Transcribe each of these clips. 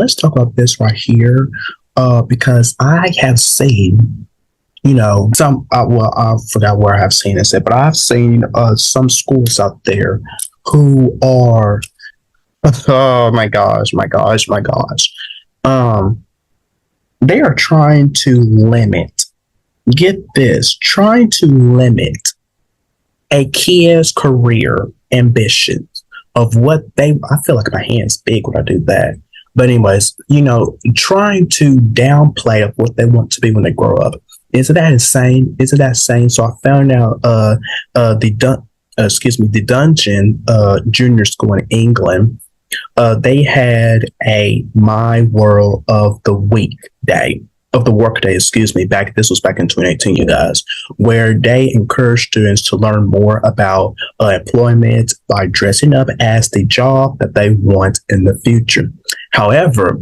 let's talk about this right here, because I have seen, some. Well, I forgot where I have seen this at, but I've seen some schools out there who are, oh my gosh, my gosh, my gosh, um, they are trying to limit. Get this, trying to limit a kid's career ambitions of what they. I feel like my hand's big when I do that. But anyways, trying to downplay of what they want to be when they grow up. Isn't that insane? Isn't that insane? So I found out the Dungeon Junior School in England, they had a My World of the Week day of the work day, excuse me, this was back in 2018, you guys, where they encourage students to learn more about employment by dressing up as the job that they want in the future. However,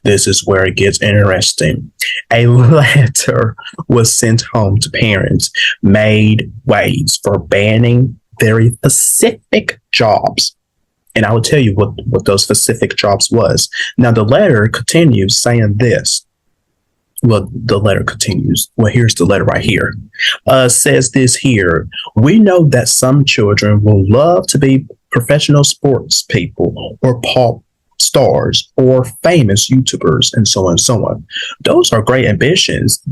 this is where it gets interesting. A letter was sent home to parents made ways for banning very specific jobs. And I will tell you what those specific jobs was. Now, the letter continues saying this. Well, the letter continues. Well, here's the letter right here. Says this here. We know that some children will love to be professional sports people or pop stars or famous YouTubers and so on and so on. Those are great ambitions,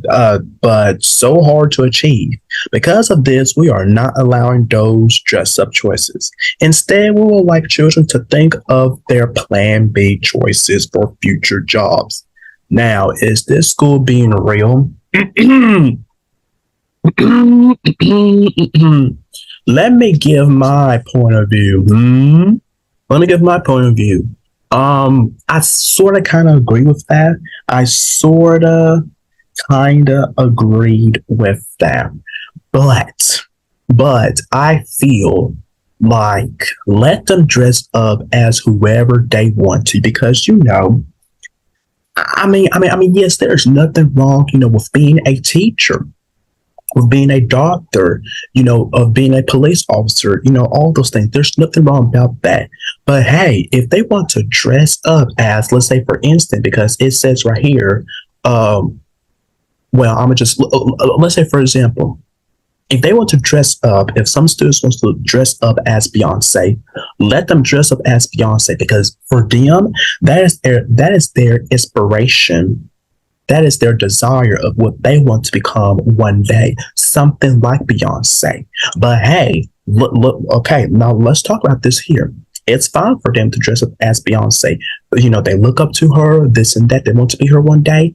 but so hard to achieve. Because of this, we are not allowing those dress-up choices. Instead, we would like children to think of their Plan B choices for future jobs. Now, is this school being real? Let me give my point of view. Let me give my point of view. I sort of kind of agree with that. I sort of kind of agreed with that. But I feel like let them dress up as whoever they want to, because yes, there's nothing wrong, with being a teacher, with being a doctor, of being a police officer, all those things. There's nothing wrong about that. But hey, if they want to dress up as, let's say, for instance, because it says right here, let's say, for example, if they want to dress up, if some students want to dress up as Beyonce, let them dress up as Beyonce, because for them, that is their inspiration. That is their desire of what they want to become one day, something like Beyonce. But hey, look, okay, now let's talk about this here. It's fine for them to dress up as Beyonce. They look up to her, this and that. They want to be her one day.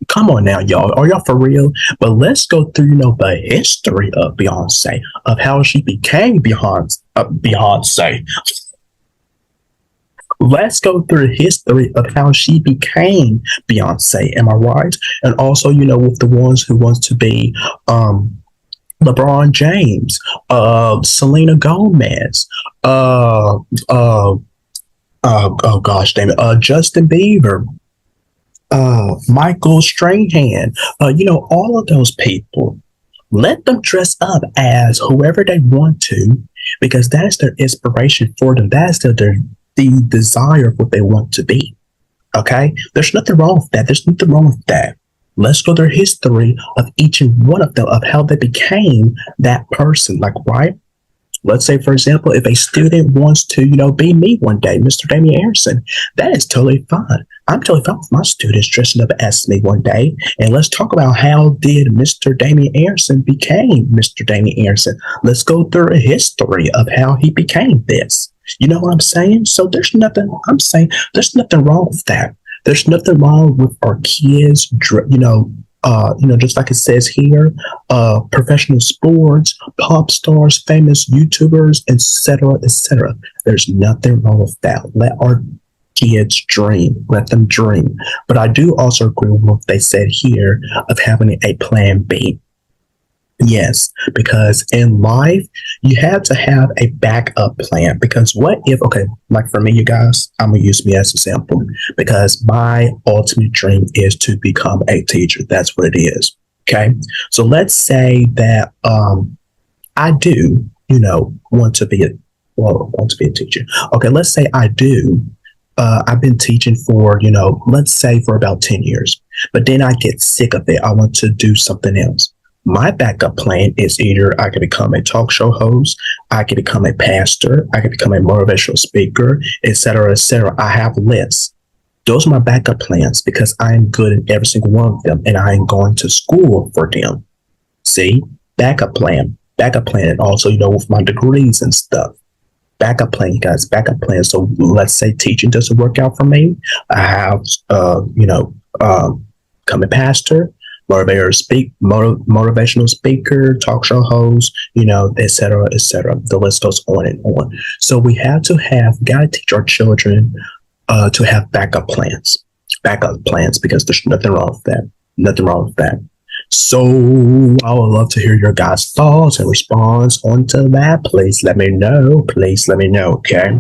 Come on now, y'all. Are y'all for real? But let's go through, the history of Beyonce, of how she became Beyonce. Let's go through the history of how she became Beyonce. Am I right? And also, with the ones who wants to be LeBron James, Selena Gomez, oh gosh, damn it, Justin Bieber, Michael Strahan, all of those people. Let them dress up as whoever they want to, because that's their inspiration for them. That's the desire of what they want to be. Okay? There's nothing wrong with that. There's nothing wrong with that. Let's go through history of each and one of them, of how they became that person. Like, right? Let's say, for example, if a student wants to, be me one day, Mr. Damian Anderson, that is totally fine. I'm totally fine with my students dressing up as me one day. And let's talk about how did Mr. Damian Anderson became Mr. Damian Anderson. Let's go through a history of how he became this. You know what I'm saying? So there's nothing wrong with that. There's nothing wrong with our kids, just like it says here, professional sports, pop stars, famous YouTubers, etc., etc. There's nothing wrong with that. Let our kids dream. Let them dream. But I do also agree with what they said here of having a plan B. Yes, because in life, you have to have a backup plan. Because what if, okay, like for me, you guys, I'm going to use me as an example, because my ultimate dream is to become a teacher. That's what it is. Okay. So let's say that I do, want to be a teacher. Okay. Let's say I do I've been teaching for, let's say for about 10 years, but then I get sick of it. I want to do something else. My backup plan is either I can become a talk show host, I can become a pastor, I can become a motivational speaker, et cetera, et cetera. I have lists. Those are my backup plans because I am good in every single one of them and I am going to school for them. See, backup plan. And also, with my degrees and stuff, backup plan, you guys, backup plan. So let's say teaching doesn't work out for me. I have, become a pastor, motivational speaker, talk show host, et cetera, et cetera. The list goes on and on. So we got to teach our children to have backup plans, because there's nothing wrong with that. Nothing wrong with that. So I would love to hear your guys' thoughts and response onto that. Please let me know. Okay.